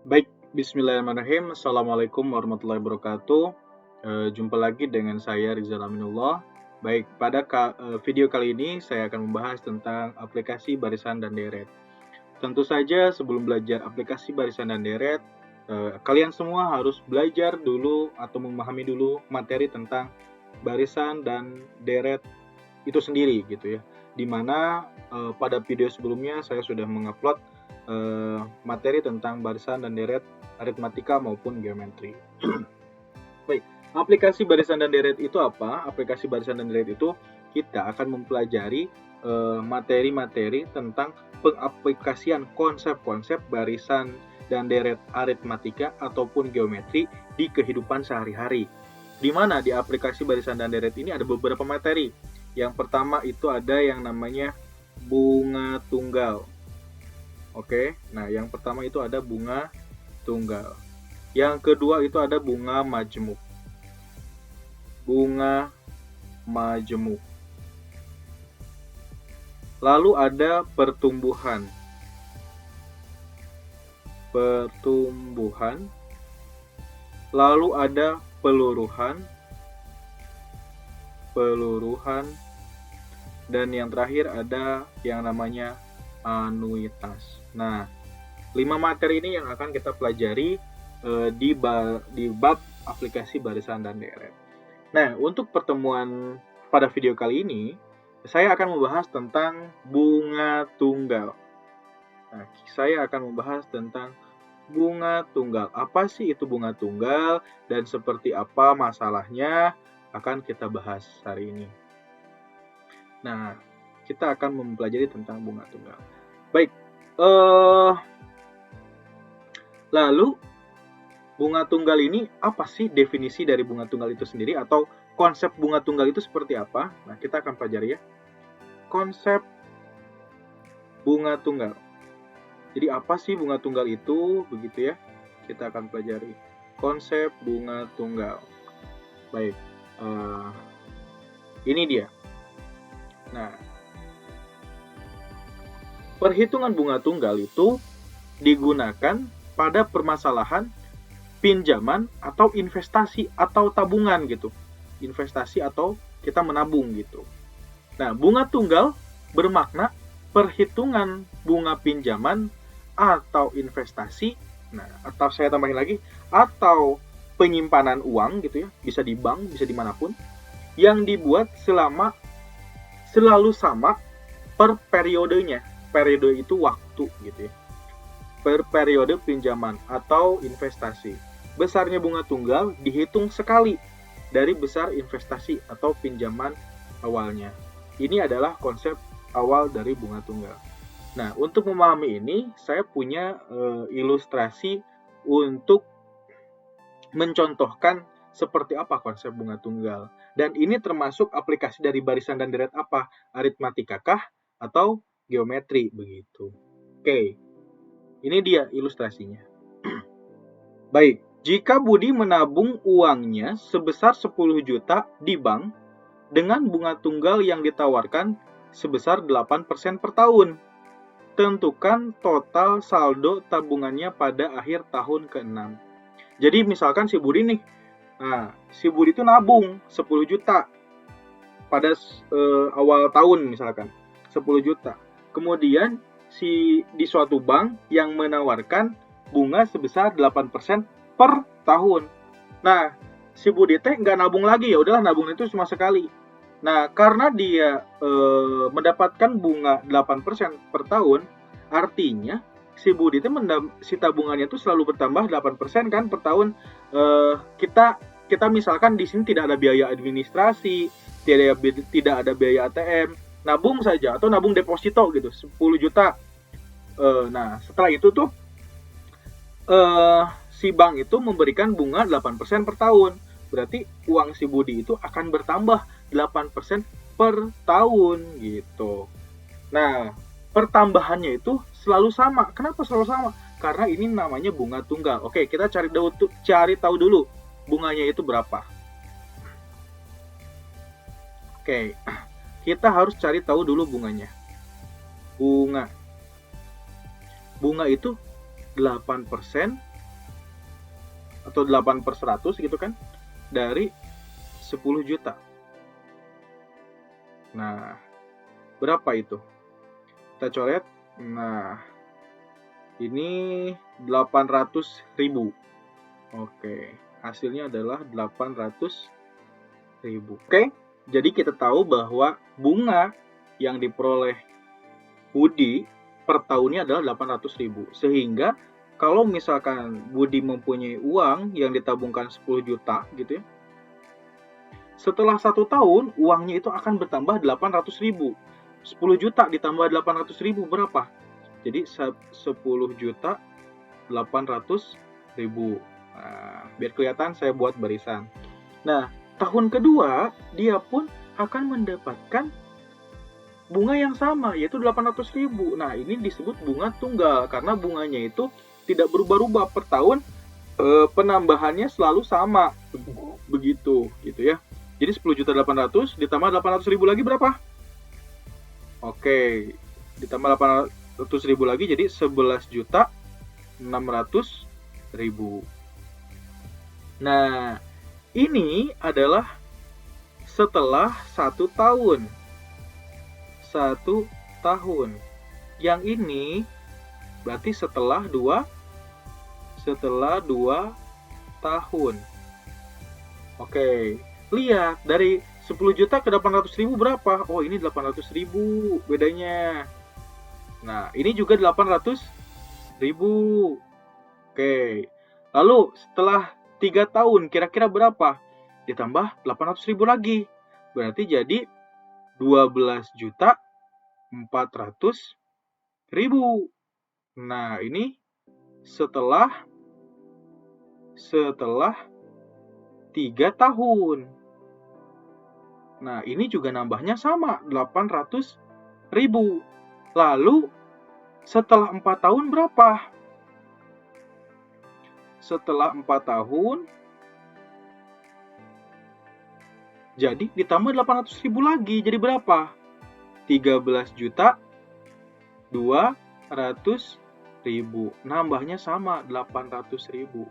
Baik, bismillahirrahmanirrahim. Assalamualaikum warahmatullahi wabarakatuh. Jumpa lagi dengan saya Rizal Aminullah. Baik, pada video kali ini saya akan membahas tentang aplikasi barisan dan deret. Tentu saja sebelum belajar aplikasi barisan dan deret, kalian semua harus belajar dulu atau memahami dulu materi tentang barisan dan deret itu sendiri gitu ya. Dimana pada video sebelumnya saya sudah mengupload materi tentang barisan dan deret aritmatika maupun geometri. Baik, aplikasi barisan dan deret itu apa? Aplikasi barisan dan deret itu kita akan mempelajari materi-materi tentang pengaplikasian konsep-konsep barisan dan deret aritmatika ataupun geometri di kehidupan sehari-hari. Di mana di aplikasi barisan dan deret ini ada beberapa materi. Yang pertama itu ada yang namanya bunga tunggal. Oke, nah yang pertama itu ada bunga tunggal. Yang kedua itu ada bunga majemuk. Bunga majemuk. Lalu ada pertumbuhan. Pertumbuhan. Lalu ada peluruhan. Peluruhan. Dan yang terakhir ada yang namanya anuitas. Nah, 5 materi ini yang akan kita pelajari di bab aplikasi barisan dan deret. Nah, untuk pertemuan pada video kali ini, saya akan membahas tentang bunga tunggal. Nah, saya akan membahas tentang bunga tunggal. Apa sih itu bunga tunggal dan seperti apa masalahnya akan kita bahas hari ini. Nah, kita akan mempelajari tentang bunga tunggal. Baik, lalu bunga tunggal ini apa sih definisi dari bunga tunggal itu sendiri atau konsep bunga tunggal itu seperti apa? Nah, kita akan pelajari ya. Konsep bunga tunggal. Jadi apa sih bunga tunggal itu? Begitu ya. Kita akan pelajari konsep bunga tunggal. Baik, ini dia. Nah, perhitungan bunga tunggal itu digunakan pada permasalahan pinjaman atau investasi atau tabungan gitu. Investasi atau kita menabung gitu. Nah, bunga tunggal bermakna perhitungan bunga pinjaman atau investasi. Nah, atau saya tambahin lagi, atau penyimpanan uang gitu ya, bisa di bank, bisa dimanapun, yang dibuat selalu sama per periodenya. Periode itu waktu gitu ya. Per periode pinjaman atau investasi. Besarnya bunga tunggal dihitung sekali dari besar investasi atau pinjaman awalnya. Ini adalah konsep awal dari bunga tunggal. Nah, untuk memahami ini, saya punya ilustrasi untuk mencontohkan seperti apa konsep bunga tunggal. Dan ini termasuk aplikasi dari barisan dan deret apa? Aritmatika kah? Atau geometri begitu. Oke, ini dia ilustrasinya. Baik, jika Budi menabung uangnya sebesar 10 juta di bank dengan bunga tunggal yang ditawarkan sebesar 8% per tahun. Tentukan total saldo tabungannya pada akhir tahun ke-6. Jadi misalkan si Budi nih, si Budi itu nabung 10 juta pada awal tahun misalkan, 10 juta. Kemudian di suatu bank yang menawarkan bunga sebesar 8% per tahun. Nah, si Budi teh nggak nabung lagi, ya udahlah nabung itu cuma sekali. Nah, karena dia mendapatkan bunga 8% per tahun, artinya si Budi itu si tabungannya itu selalu bertambah 8% kan per tahun. Kita misalkan di sini tidak ada biaya administrasi, tidak ada biaya ATM, nabung saja atau nabung deposito gitu 10 juta. Nah, setelah itu tuh si bank itu memberikan bunga 8% per tahun. Berarti uang si Budi itu akan bertambah 8% per tahun gitu. Nah, pertambahannya itu selalu sama. Kenapa selalu sama? Karena ini namanya bunga tunggal. Oke, kita cari tahu dulu bunganya itu berapa. Oke, kita harus cari tahu dulu bunganya. Bunga itu 8% atau 8/100 gitu kan, dari 10 juta. Nah, berapa itu? Kita coret. Nah, ini 800.000. Oke, hasilnya adalah 800.000. Oke, jadi kita tahu bahwa bunga yang diperoleh Budi per tahunnya adalah 800.000. Sehingga kalau misalkan Budi mempunyai uang yang ditabungkan 10 juta gitu ya, setelah 1 tahun uangnya itu akan bertambah 800.000. 10 juta ditambah 800.000 berapa? Jadi 10 juta 800.000. Nah, biar kelihatan saya buat barisan. Nah, tahun kedua dia pun akan mendapatkan bunga yang sama, yaitu 800.000. Nah, ini disebut bunga tunggal karena bunganya itu tidak berubah-ubah per tahun, penambahannya selalu sama. Begitu, gitu ya. Jadi 10.800.000 ditambah 800.000 lagi berapa? Oke, ditambah 800.000 lagi jadi 11.600.000. Nah, ini adalah setelah 1 tahun. 1 tahun. Yang ini berarti setelah 2 tahun. Oke, lihat dari 10 juta ke 800.000 berapa? Oh, ini 800.000 bedanya. Nah, ini juga 800.000. Oke. Lalu setelah 3 tahun kira-kira berapa? Ditambah 800.000 lagi. Berarti jadi 12.400.000. Nah, ini setelah 3 tahun. Nah, ini juga nambahnya sama, 800.000. Lalu setelah 4 tahun berapa? Setelah 4 tahun jadi ditambah 800.000 lagi. Jadi berapa? 13.200.000. Nambahnya sama, 800.000.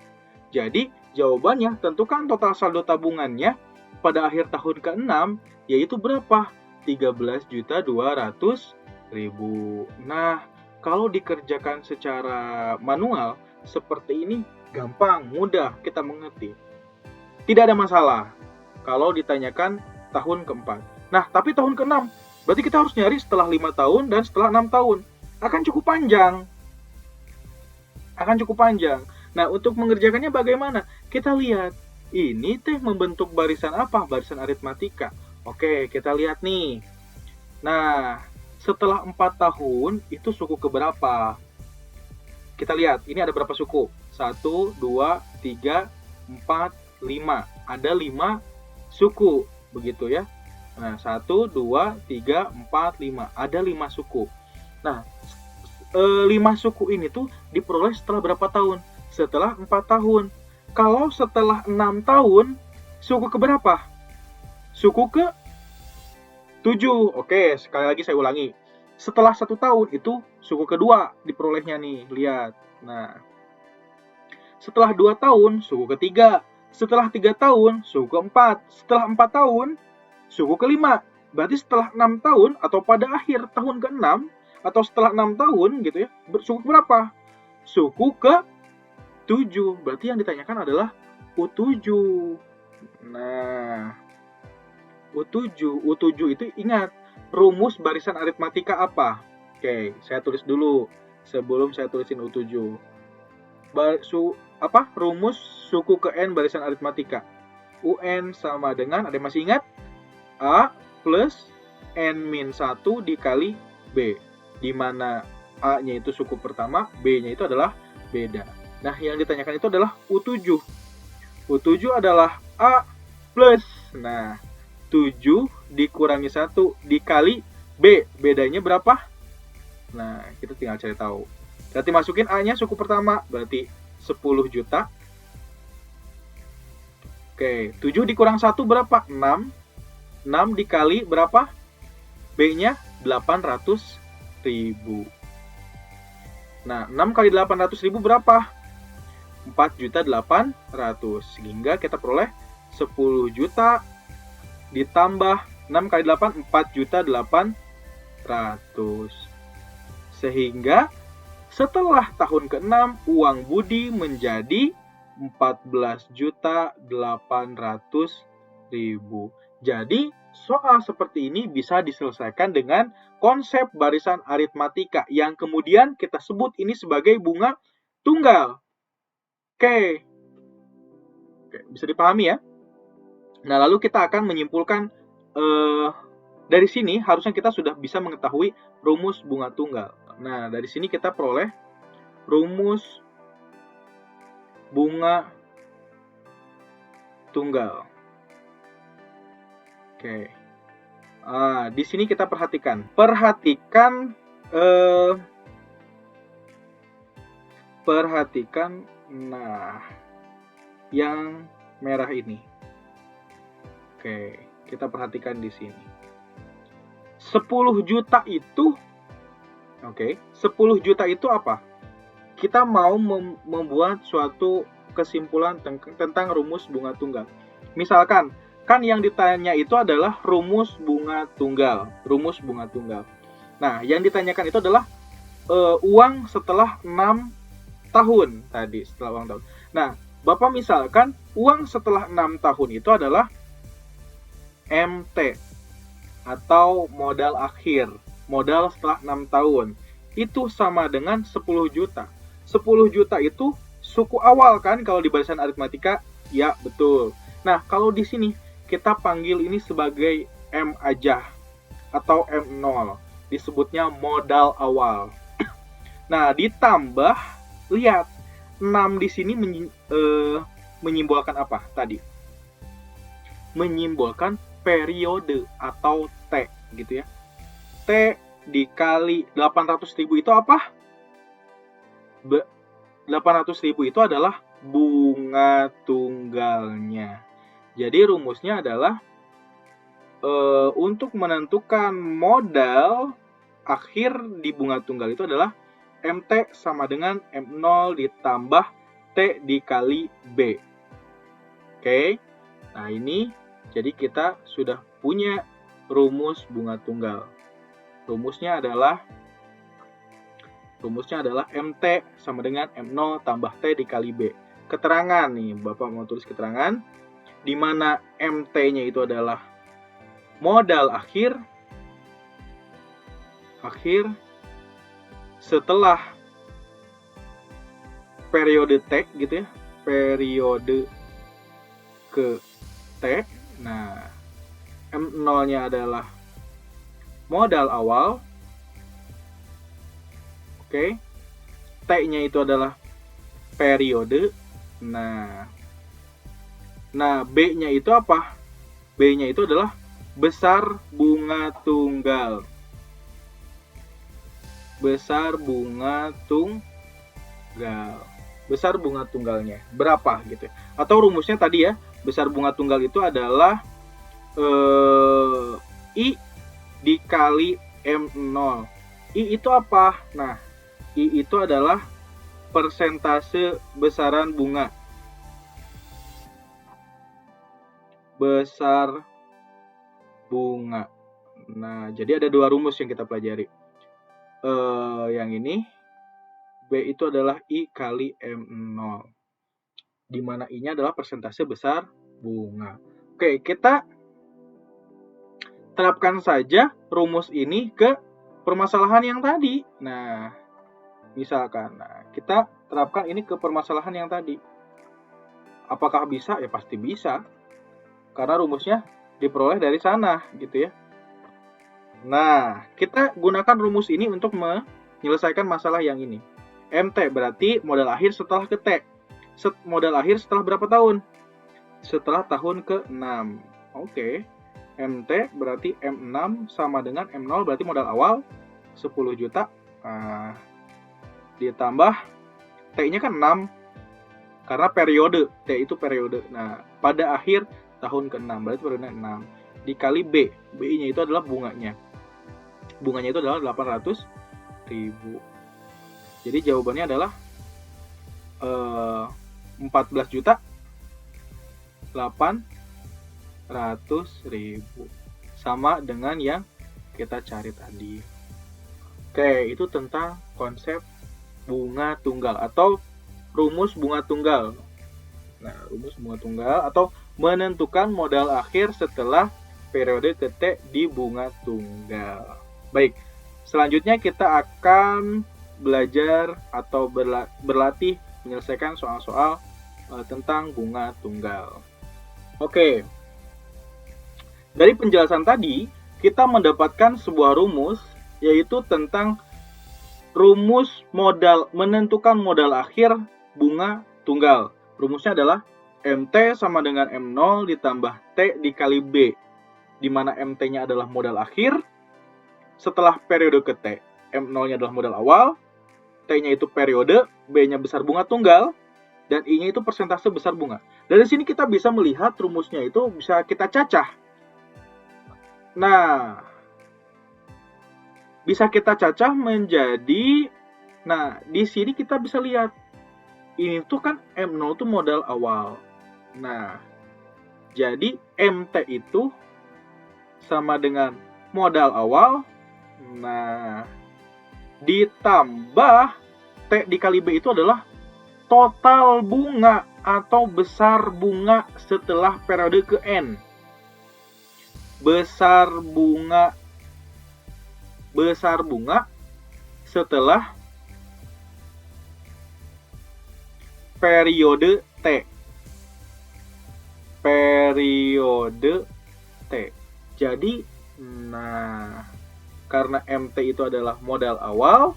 Jadi jawabannya tentukan total saldo tabungannya pada akhir tahun ke-6 yaitu berapa? 13.200.000. Nah, kalau dikerjakan secara manual seperti ini gampang, mudah kita mengerti. Tidak ada masalah kalau ditanyakan tahun ke-4. Nah, tapi tahun ke-6 berarti kita harus nyari setelah 5 tahun dan setelah 6 tahun. Akan cukup panjang. Nah, untuk mengerjakannya bagaimana? Kita lihat. Ini teh membentuk barisan apa? Barisan aritmatika. Oke, kita lihat nih. Nah, setelah 4 tahun, itu suku keberapa? Kita lihat, ini ada berapa suku? 1, 2, 3, 4, 5. Ada 5 suku, begitu ya. Nah, 1, 2, 3, 4, 5. Ada 5 suku. Nah, 5 suku ini tuh diperoleh setelah berapa tahun? Setelah 4 tahun. Kalau setelah 6 tahun, suku keberapa? Suku ke-7. Oke, sekali lagi saya ulangi. Setelah 1 tahun, itu suku kedua diperolehnya nih. Lihat. Nah, setelah 2 tahun, suku ketiga. Setelah 3 tahun, suku keempat. Setelah 4 tahun, suku kelima. Berarti setelah 6 tahun, atau pada akhir tahun ke-6, atau setelah 6 tahun, gitu ya, suku berapa? Suku ke-7. Berarti yang ditanyakan adalah U7. Nah, U7 itu ingat, rumus barisan aritmatika apa? Oke, saya tulis dulu sebelum saya tulisin U7. Rumus suku ke N barisan aritmatika. UN sama dengan, ada yang masih ingat? A plus N-1 dikali B. Di mana A-nya itu suku pertama, B-nya itu adalah beda. Nah, yang ditanyakan itu adalah U7. U7 adalah A plus. Nah, 7 dikurangi 1 dikali B. Bedanya berapa? Nah, kita tinggal cari tahu. Berarti masukin A-nya suku pertama. Berarti 10 juta. Oke, 7 dikurang 1 berapa? 6. 6 dikali berapa? B-nya 800.000. Nah, 6 kali 800.000 berapa? 4.800.000. Sehingga kita peroleh 10 juta ditambah 6 kali 8, 4.800.000. Sehingga setelah tahun ke-6, uang Budi menjadi 14.800.000. Jadi, soal seperti ini bisa diselesaikan dengan konsep barisan aritmatika yang kemudian kita sebut ini sebagai bunga tunggal. Oke, bisa dipahami ya? Nah, lalu kita akan menyimpulkan dari sini harusnya kita sudah bisa mengetahui rumus bunga tunggal. Nah, dari sini kita peroleh rumus bunga tunggal. Oke. Di sini kita perhatikan. Perhatikan nah, yang merah ini. Oke, kita perhatikan di sini. 10 juta itu 10 juta itu apa? Kita mau membuat suatu kesimpulan tentang rumus bunga tunggal. Misalkan, kan yang ditanya itu adalah rumus bunga tunggal. Nah, yang ditanyakan itu adalah uang setelah 6 tahun tadi, setelah uang tahun. Nah, Bapak misalkan uang setelah 6 tahun itu adalah MT atau modal akhir, modal setelah 6 tahun. Itu sama dengan 10 juta. 10 juta itu suku awal kan kalau di barisan aritmatika? Ya, betul. Nah, kalau di sini kita panggil ini sebagai M aja atau M0. Disebutnya modal awal. Nah, ditambah, lihat, 6 di sini menyimbolkan apa tadi? Menyimbolkan periode atau T gitu ya. T dikali 800.000 itu apa? 800.000 itu adalah bunga tunggalnya. Jadi rumusnya adalah untuk menentukan modal akhir di bunga tunggal itu adalah MT sama dengan M0 ditambah T dikali B. Oke. Nah, ini jadi kita sudah punya rumus bunga tunggal. Rumusnya adalah MT sama dengan M0 tambah T dikali B. Keterangan nih, Bapak mau tulis keterangan di mana MT-nya itu adalah modal akhir setelah periode T gitu ya, periode ke T. Nah, M0-nya adalah modal awal. Oke. T-nya itu adalah periode. Nah, B-nya itu apa? B-nya itu adalah besar bunga tunggal. Besar bunga tunggalnya berapa gitu. Atau rumusnya tadi ya, besar bunga tunggal itu adalah I dikali M0. I itu apa? Nah, I itu adalah persentase besaran bunga. Besar bunga. Nah, jadi ada dua rumus yang kita pelajari. Yang ini, B itu adalah I kali M0. Di mana I-nya adalah persentase besar bunga. Oke, kita terapkan saja rumus ini ke permasalahan yang tadi. Nah, misalkan, kita terapkan ini ke permasalahan yang tadi. Apakah bisa? Ya pasti bisa. Karena rumusnya diperoleh dari sana, gitu ya. Nah, kita gunakan rumus ini untuk menyelesaikan masalah yang ini. MT berarti modal akhir setelah ke T. Modal akhir setelah berapa tahun? Setelah tahun ke-6. Oke. MT berarti M6 sama dengan M0 berarti modal awal 10 juta. Ditambah T-nya kan 6. Karena periode, T itu periode. Nah, pada akhir tahun ke-6 berarti periode 6. Dikali B. B-nya itu adalah bunganya. Bunganya itu adalah 800.000. Jadi jawabannya adalah 14.800.000 sama dengan yang kita cari tadi. Oke, itu tentang konsep bunga tunggal atau rumus bunga tunggal. Nah, rumus bunga tunggal atau menentukan modal akhir setelah periode T di bunga tunggal. Baik, selanjutnya kita akan belajar atau berlatih menyelesaikan soal-soal tentang bunga tunggal. Oke, dari penjelasan tadi kita mendapatkan sebuah rumus yaitu tentang rumus menentukan modal akhir bunga tunggal. Rumusnya adalah MT sama dengan M0 ditambah T dikali B, di mana MT-nya adalah modal akhir setelah periode ke T. M0-nya adalah modal awal, T-nya itu periode, B-nya besar bunga tunggal, dan I-nya itu persentase besar bunga. Dari sini kita bisa melihat rumusnya itu bisa kita cacah. Nah, bisa kita cacah menjadi, nah di sini kita bisa lihat, ini tuh kan M0 itu modal awal. Nah, jadi MT itu sama dengan modal awal, nah ditambah T dikali B itu adalah total bunga atau besar bunga setelah periode ke N. Besar bunga setelah periode T. Jadi, nah, karena MT itu adalah modal awal,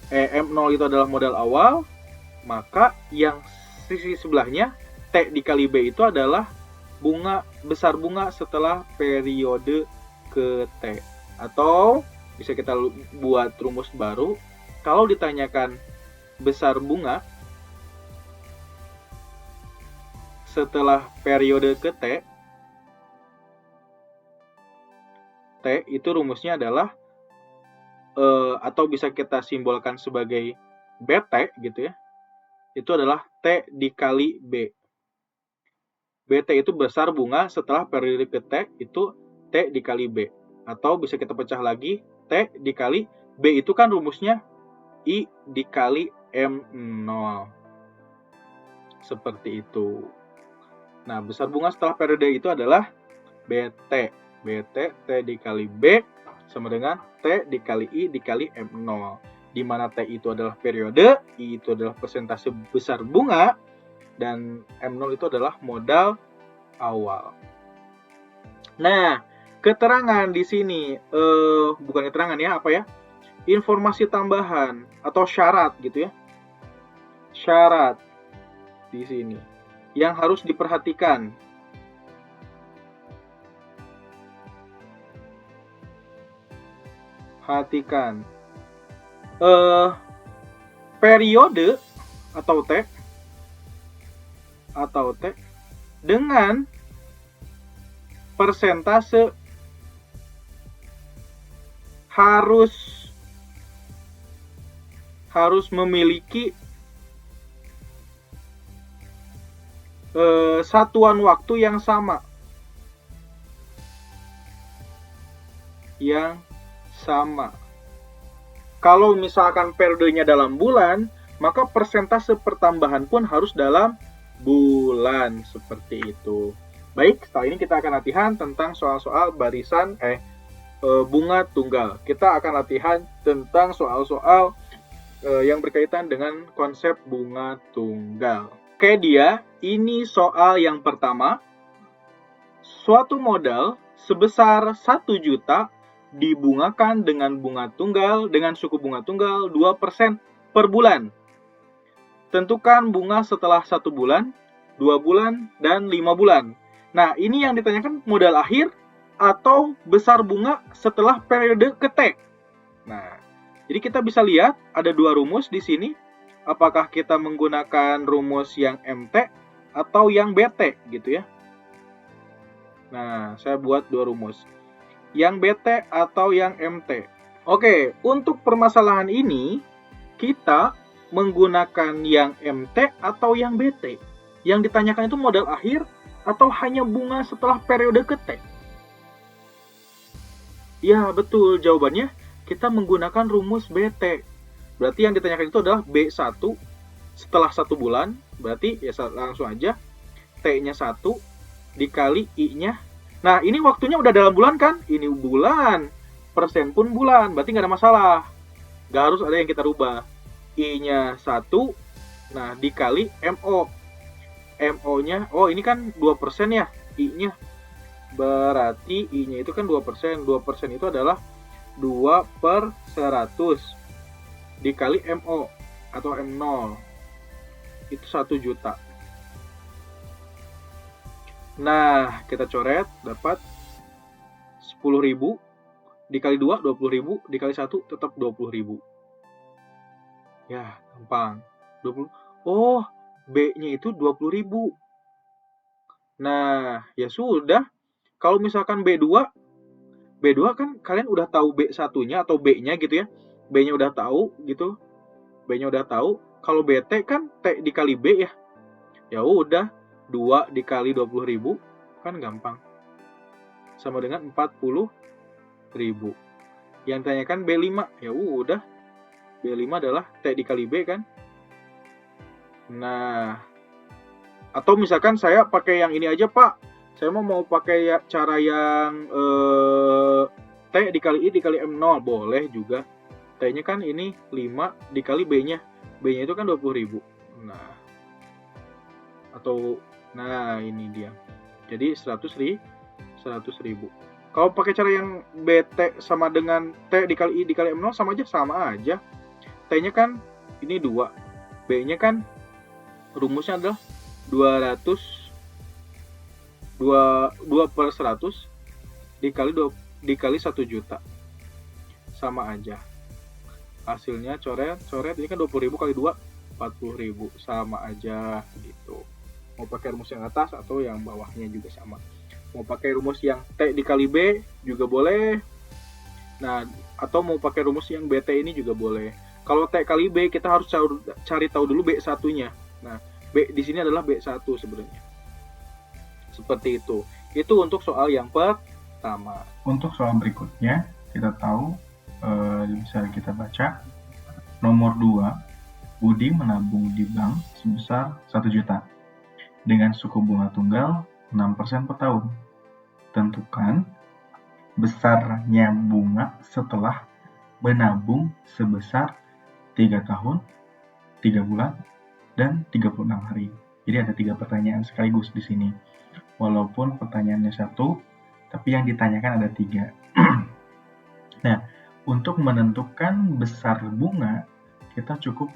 M0 itu adalah modal awal, maka yang sisi sebelahnya T dikali B itu adalah besar bunga setelah periode ke T. Atau bisa kita buat rumus baru, kalau ditanyakan besar bunga setelah periode ke T itu rumusnya adalah atau bisa kita simbolkan sebagai BT gitu ya. Itu adalah T dikali B. BT itu besar bunga setelah periode ke T itu T dikali B. Atau bisa kita pecah lagi, T dikali B itu kan rumusnya I dikali M0. Seperti itu. Nah, besar bunga setelah periode itu adalah BT. BT T dikali B sama dengan T dikali I dikali M0. Di mana T itu adalah periode, I itu adalah persentase besar bunga, dan M0 itu adalah modal awal. Nah, keterangan di sini, bukan keterangan ya, informasi tambahan atau syarat gitu ya. Syarat di sini yang harus diperhatikan. Perhatikan. Periode atau T dengan persentase harus memiliki satuan waktu yang sama. Kalau misalkan periodenya dalam bulan, maka persentase pertambahan pun harus dalam bulan, seperti itu. Baik, setelah ini kita akan latihan tentang soal-soal barisan bunga tunggal. Kita akan latihan tentang soal-soal yang berkaitan dengan konsep bunga tunggal. Oke, ini soal yang pertama. Suatu modal sebesar 1 juta dibungakan dengan suku bunga tunggal 2% per bulan. Tentukan bunga setelah 1 bulan, 2 bulan, dan 5 bulan. Nah, ini yang ditanyakan modal akhir atau besar bunga setelah periode ke T. Nah, jadi kita bisa lihat ada 2 rumus di sini. Apakah kita menggunakan rumus yang MT atau yang BT gitu ya. Nah, saya buat 2 rumus. Yang BT atau yang MT. Oke, untuk permasalahan ini kita menggunakan yang MT atau yang BT? Yang ditanyakan itu modal akhir atau hanya bunga setelah periode ke T? Ya, betul. Jawabannya kita menggunakan rumus BT. Berarti yang ditanyakan itu adalah B1 setelah 1 bulan. Berarti ya langsung aja T-nya 1 dikali I-nya. Nah, ini waktunya udah dalam bulan kan? Ini bulan. Persen pun bulan. Berarti nggak ada masalah. Nggak harus ada yang kita rubah. I-nya 1. Nah, dikali MO. MO-nya, oh ini kan 2% ya, I-nya. Berarti I-nya itu kan 2%. 2% itu adalah 2/100 dikali MO atau M0. Itu 1 juta. Nah, kita coret, dapat 10.000 dikali 2, 20.000 dikali 1 tetap 20.000. Ya, gampang. 20. Oh, B-nya itu 20.000. Nah, ya sudah. Kalau misalkan B2 kan kalian udah tahu B1-nya atau B-nya gitu ya. B-nya udah tahu gitu. B-nya udah tahu. Kalau BT kan T dikali B ya. Ya udah, 2 dikali 20.000 kan gampang. Sama dengan 40.000. Yang tanyakan B5, ya udah. B5 adalah T dikali B kan. Nah, atau misalkan saya pakai yang ini aja, Pak. Saya mau pakai cara yang T dikali I dikali M0. Boleh juga. T-nya kan ini 5 dikali B-nya. B-nya itu kan 20.000. Nah, nah ini dia. Jadi 100.000. Kalau pakai cara yang BT sama dengan T dikali I dikali M0 sama aja. T-nya kan ini 2. B-nya kan rumusnya adalah 2/100 dikali 1 juta. Sama aja. Hasilnya coret ini kan 20.000 kali 2 40.000, sama aja gitu. Mau pakai rumus yang atas atau yang bawahnya juga sama. Mau pakai rumus yang T dikali B juga boleh. Nah, atau mau pakai rumus yang BT ini juga boleh. Kalau T kali B kita harus cari tahu dulu B1-nya. Nah, B di sini adalah B1 sebenarnya. Seperti itu. Itu untuk soal yang pertama. Untuk soal berikutnya, kita tahu, bisa kita baca. Nomor 2, Budi menabung di bank sebesar 1 juta dengan suku bunga tunggal 6% per tahun. Tentukan besarnya bunga setelah menabung sebesar 3 tahun, 3 bulan, dan 36 hari. Jadi ada 3 pertanyaan sekaligus di sini. Walaupun pertanyaannya 1, tapi yang ditanyakan ada 3. Nah, untuk menentukan besar bunga, kita cukup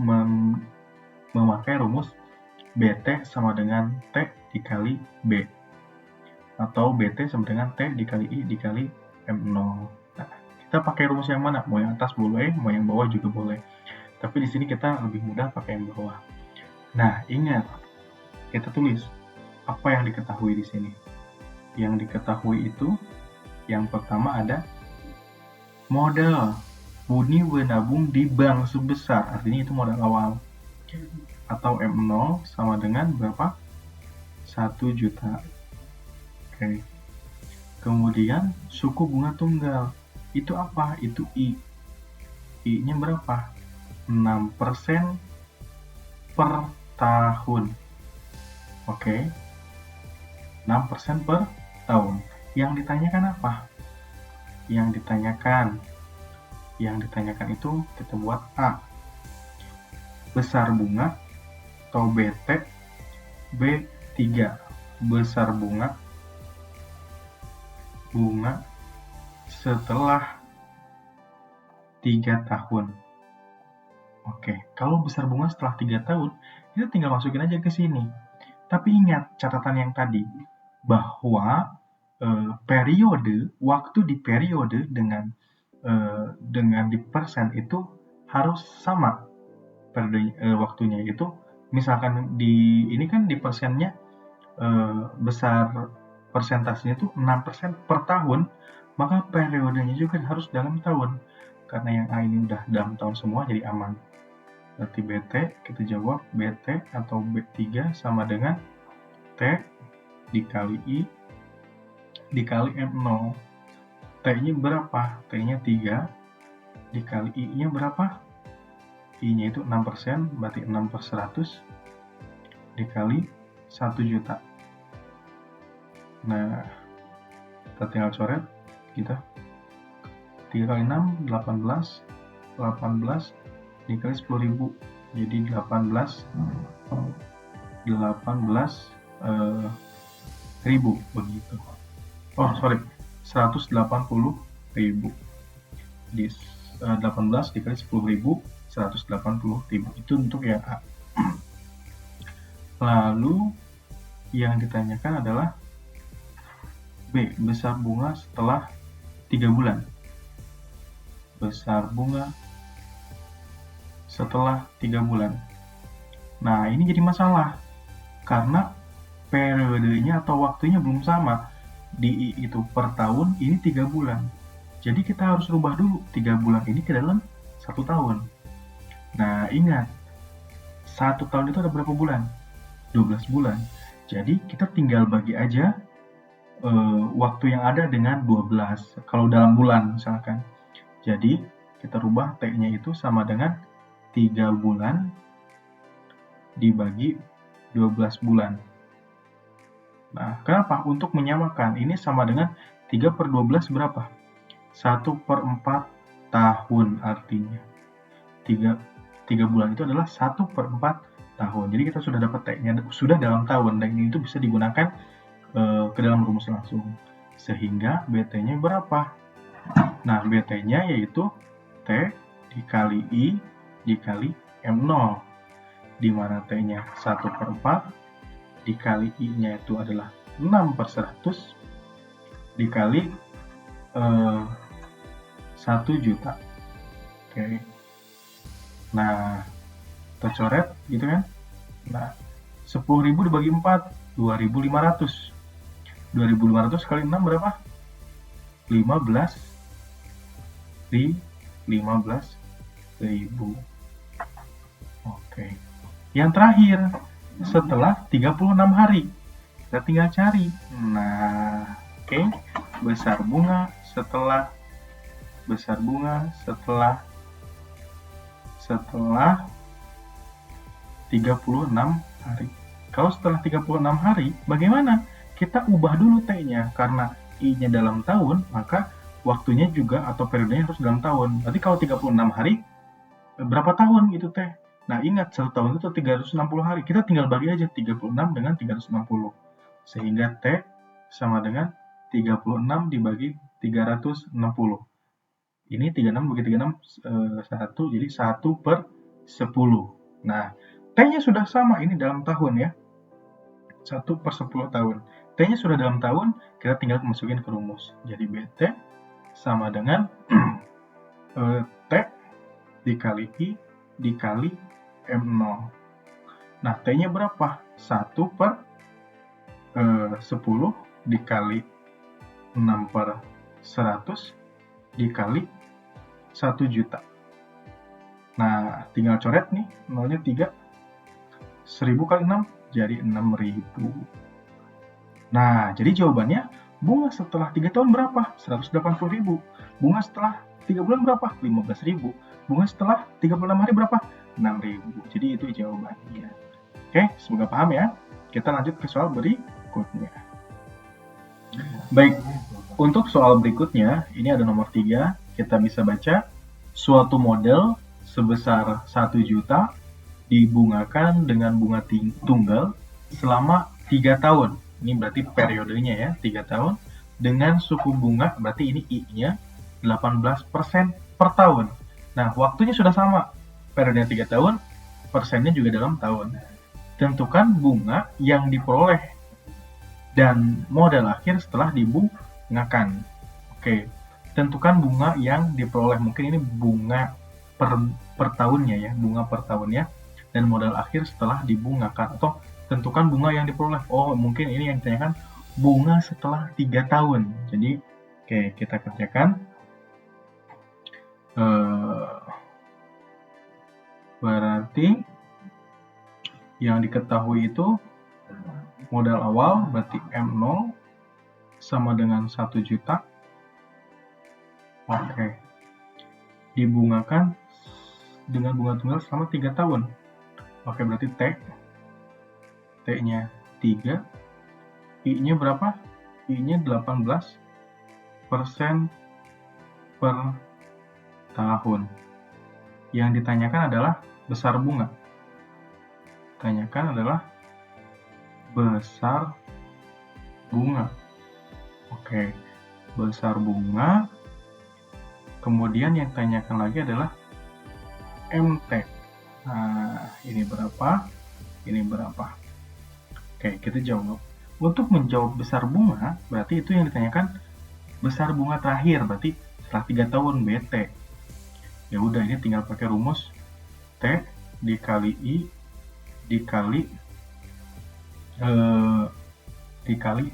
memakai rumus BT sama dengan T dikali B. Atau BT sama dengan T dikali I dikali M0. Nah, kita pakai rumus yang mana? Mau yang atas boleh, mau yang bawah juga boleh. Tapi di sini kita lebih mudah pakai yang bawah. Nah, ingat, kita tulis apa yang diketahui di sini. Yang diketahui itu, yang pertama ada modal. Budi menabung di bank sebesar, artinya itu modal awal. Atau M0 sama dengan berapa? 1 juta. Oke. Kemudian suku bunga tunggal. Itu apa? Itu I. I-nya berapa? 6% per tahun. Oke. 6% per tahun. Yang ditanyakan apa? Yang ditanyakan itu kita buat A. Besar bunga atau BT. B3. Besar bunga setelah 3 tahun. Oke, kalau besar bunga setelah 3 tahun, kita tinggal masukin aja ke sini. Tapi ingat catatan yang tadi, bahwa waktu di periode dengan di persen itu harus sama waktunya. Itu misalkan ini kan di persennya besar persentasenya itu 6% per tahun, maka periodenya juga harus dalam tahun. Karena yang A ini udah dalam tahun semua, jadi aman. Berarti BT, kita jawab BT atau B3 sama dengan T dikali I dikali M0. T-nya berapa? T-nya 3 dikali I-nya berapa? I-nya itu 6%, berarti 6/100 dikali 1 juta. Nah, kita tinggal coret, kita 3 kali 6, 18 dikali 10.000, jadi 18.000 begitu. Oh sorry, 180.000. Jadi 18 dikali 10.000, 180.000. Itu untuk yang A. Lalu yang ditanyakan adalah B, besar bunga setelah 3 bulan. Besar bunga setelah 3 bulan. Nah, ini jadi masalah karena periodenya atau waktunya belum sama. Di I itu per tahun, ini 3 bulan. Jadi kita harus rubah dulu 3 bulan ini ke dalam 1 tahun. Nah, ingat, 1 tahun itu ada berapa bulan? 12 bulan. Jadi kita tinggal bagi aja waktu yang ada dengan 12 kalau dalam bulan misalkan. Jadi kita rubah T-nya itu sama dengan 3 bulan dibagi 12 bulan. Nah, kenapa? Untuk menyamakan, ini sama dengan 3/12 berapa? 1/4 tahun artinya. 3 bulan itu adalah 1/4 tahun. Jadi kita sudah dapat T-nya, sudah dalam tahun, dan ini itu bisa digunakan ke dalam rumus langsung. Sehingga BT-nya berapa? Nah, BT-nya yaitu T dikali I dikali M0, di mana T-nya 1/4 dikali I-nya itu adalah 6/100 dikali 1 juta. Oke. Nah, kita coret gitu kan. Nah, 10.000 dibagi 4, 2.500. 2.500 kali 6 berapa? 15.000. Oke. Yang terakhir, setelah 36 hari. Kita tinggal cari. Nah, oke. Besar bunga setelah 36 hari. Kalau setelah 36 hari, bagaimana? Kita ubah dulu T-nya, karena I-nya dalam tahun, maka waktunya juga atau periodenya harus dalam tahun. Berarti kalau 36 hari, berapa tahun itu T? Nah, ingat, 1 tahun itu 360 hari. Kita tinggal bagi aja 36 dengan 360. Sehingga T sama dengan 36 dibagi 360. Ini 36 bagi 36, 1, jadi 1/10. Nah, T-nya sudah sama, ini dalam tahun ya. 1/10 tahun. T-nya sudah dalam tahun, kita tinggal masukin ke rumus. Jadi BT sama dengan T dikali I dikali M0. Nah, T-nya berapa? 1/10 dikali 6/100 dikali 1 juta. Nah, tinggal coret nih, nolnya 3. 1000 kali 6 jadi 6.000. Nah, jadi jawabannya bunga setelah 3 tahun berapa? 180.000. Bunga setelah 3 bulan berapa? 15.000. Bunga setelah 36 hari berapa? 6.000. Jadi itu jawabannya. Oke, semoga paham ya. Kita lanjut ke soal berikutnya. Baik, untuk soal berikutnya, ini ada nomor 3. Kita bisa baca, suatu model sebesar 1 juta dibungakan dengan bunga tunggal selama 3 tahun. Ini berarti periodenya ya, 3 tahun. Dengan suku bunga, berarti ini I-nya 18% per tahun. Nah, waktunya sudah sama. Periodenya 3 tahun, persennya juga dalam tahun. Tentukan bunga yang diperoleh dan modal akhir setelah dibungakan. Oke, tentukan bunga yang diperoleh. Mungkin ini bunga per tahunnya ya, bunga per tahunnya, dan modal akhir setelah dibungakan. Atau tentukan bunga yang diperoleh. Oh, mungkin ini yang ditanyakan bunga setelah 3 tahun. Jadi, oke, kita kerjakan. Berarti berarti yang diketahui itu modal awal berarti M0 sama dengan 1 juta. Oke. Dibungakan dengan bunga tunggal selama 3 tahun. Oke, berarti T-nya 3. I-nya berapa? I-nya 18% per tahun. Yang ditanyakan adalah besar bunga. Tanyakan adalah besar bunga. Oke, besar bunga. Kemudian yang ditanyakan lagi adalah MT. Nah, ini berapa? Ini berapa? Oke, kita jawab. Untuk menjawab besar bunga, berarti itu yang ditanyakan besar bunga terakhir, berarti setelah 3 tahun BT. Ya udah, ini tinggal pakai rumus T dikali I dikali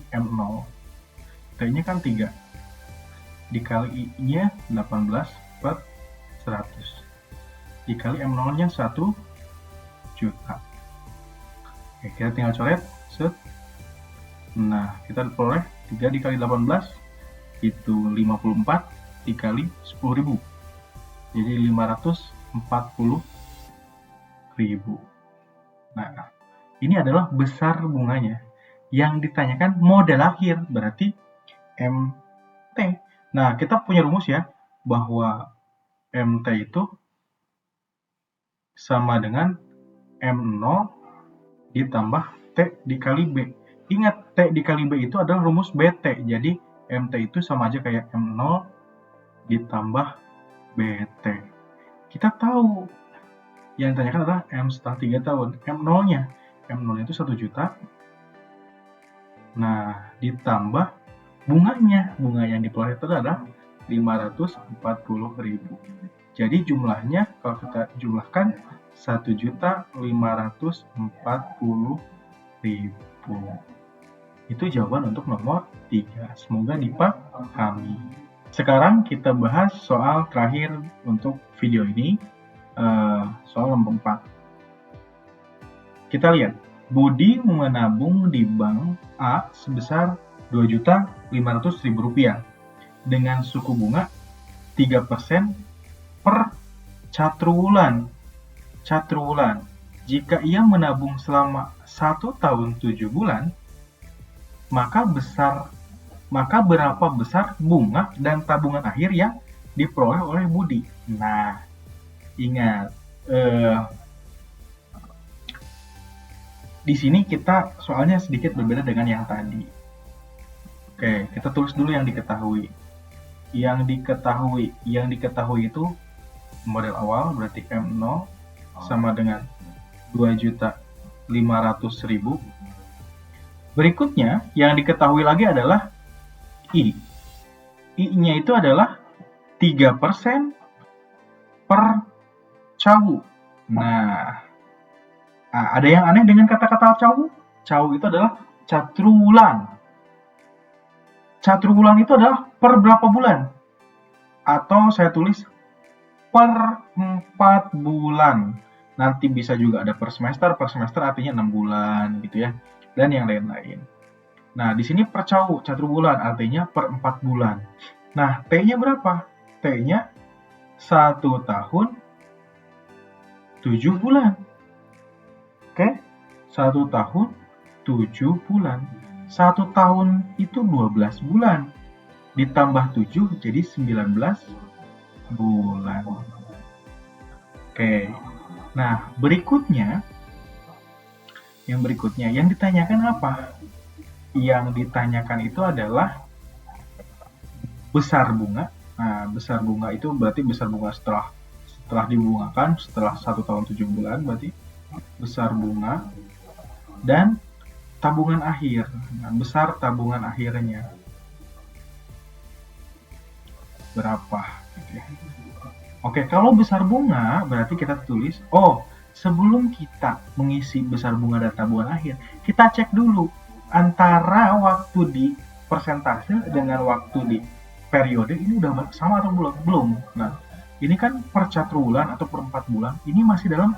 M0. T-nya kan 3. Dikali I-nya 18 per 100. Dikali M0-nya 1 juta. Oke, kita tinggal coret. Set. Nah, kita peroleh 3 dikali 18 itu 54 dikali 10.000. Jadi 540.000. Nah, ini adalah besar bunganya. Yang ditanyakan modal akhir, berarti MT. Nah, kita punya rumus ya, bahwa MT itu sama dengan M0 ditambah T dikali B. Ingat, T dikali B itu adalah rumus BT. Jadi, MT itu sama aja kayak M0 ditambah BT. Kita tahu yang ditanyakan adalah M setelah 3 tahun. M0-nya itu 1 juta. Nah, ditambah bunganya. Bunga yang diperoleh itu adalah 540.000. Jadi jumlahnya kalau kita jumlahkan 1.540.000. Itu jawaban untuk nomor 3. Semoga dipahami. Sekarang kita bahas soal terakhir untuk video ini, soal nomor 4. Kita lihat, Budi menabung di bank A sebesar Rp2.500.000 dengan suku bunga 3% per catruwulan. Jika ia menabung selama 1 tahun 7 bulan, maka berapa besar bunga dan tabungan akhir yang diperoleh oleh Budi? Nah, ingat, di sini kita soalnya sedikit berbeda dengan yang tadi. Oke, kita tulis dulu yang diketahui. Yang diketahui itu modal awal berarti M0 sama dengan 2.500.000. Berikutnya yang diketahui lagi adalah I. I-nya itu adalah 3% per cawu. Nah, ada yang aneh dengan kata-kata cawu? Cawu itu adalah catruwulan. Catruwulan itu adalah per berapa bulan? Atau saya tulis per 4 bulan. Nanti bisa juga ada per semester artinya 6 bulan gitu ya. Dan yang lain-lain. Nah, di sini per cawu, catruwulan artinya per 4 bulan. Nah, T-nya berapa? T-nya 1 tahun 7 bulan. Oke, 1 tahun 7 bulan. 1 tahun itu 12 bulan. Ditambah 7 jadi 19 bulan. Oke. Nah, yang ditanyakan apa? Yang ditanyakan itu adalah besar bunga. Nah, besar bunga itu berarti besar bunga setelah dibungakan setelah 1 tahun 7 bulan berarti besar bunga dan tabungan akhir. Nah, besar tabungan akhirnya berapa gitu ya. Oke, kalau besar bunga berarti kita tulis, sebelum kita mengisi besar bunga dan tabungan akhir, kita cek dulu antara waktu di persentase dengan waktu di periode ini udah sama atau belum. Nah, ini kan per catruwulan atau per 4 bulan, ini masih dalam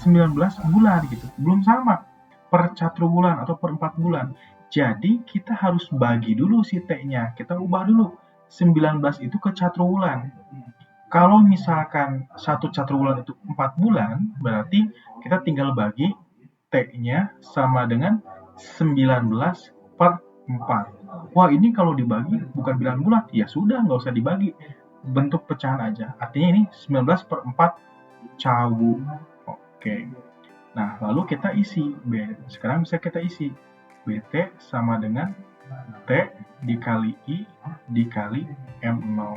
19 bulan gitu. Belum sama per catruwulan atau per 4 bulan. Jadi kita harus bagi dulu si T-nya. Kita ubah dulu 19 itu ke catruwulan. Kalau misalkan satu catruwulan itu 4 bulan, berarti kita tinggal bagi T-nya sama dengan 19 per 4. Wah, ini kalau dibagi bukan bilangan bulat. Ya sudah, nggak usah dibagi. Bentuk pecahan aja. Artinya ini 19 per 4 cawu. Oke. Nah, lalu kita isi. Sekarang bisa kita isi. BT sama dengan T dikali I dikali M0.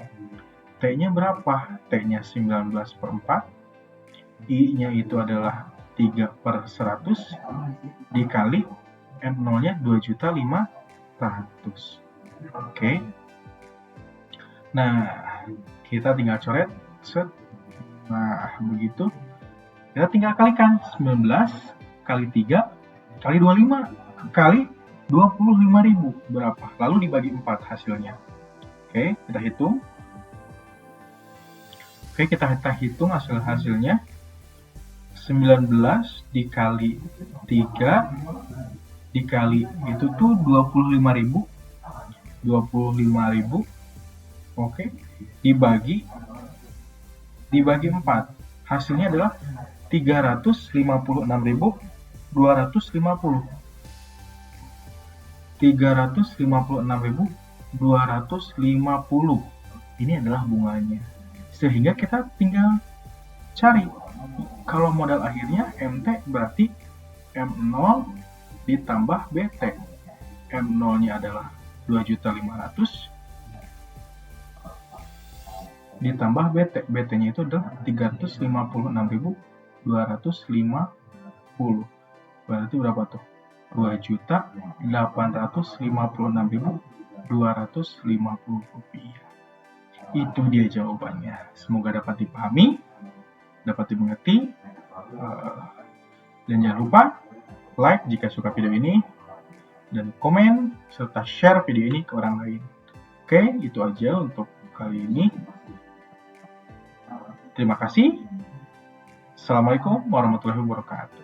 T-nya berapa? T-nya 19 per 4. I-nya itu adalah 3 per 100 dikali M0-nya 2.500.000. Oke. Nah, kita tinggal coret. Set. Nah, begitu. Kita tinggal kalikan 19 kali 3 kali 25 kali 25.000 berapa? Lalu dibagi 4 hasilnya. Oke, kita hitung. Oke, kita hitung hasilnya. 19 dikali 3 dikali itu tuh 25.000. 25.000. Oke, dibagi 4. Hasilnya adalah 356.250. 356.250. Ini adalah bunganya. Sehingga kita tinggal cari. Kalau modal akhirnya MT berarti M0 ditambah BT. M0-nya adalah 2.500.000 ditambah BT. BT-nya itu adalah 356.250. Berarti berapa tuh? 2.856.250 rupiah. Itu dia jawabannya. Semoga dapat dipahami, dapat dimengerti. Dan jangan lupa like jika suka video ini, dan komen serta share video ini ke orang lain. Oke, itu aja untuk kali ini. Terima kasih. Assalamualaikum warahmatullahi wabarakatuh.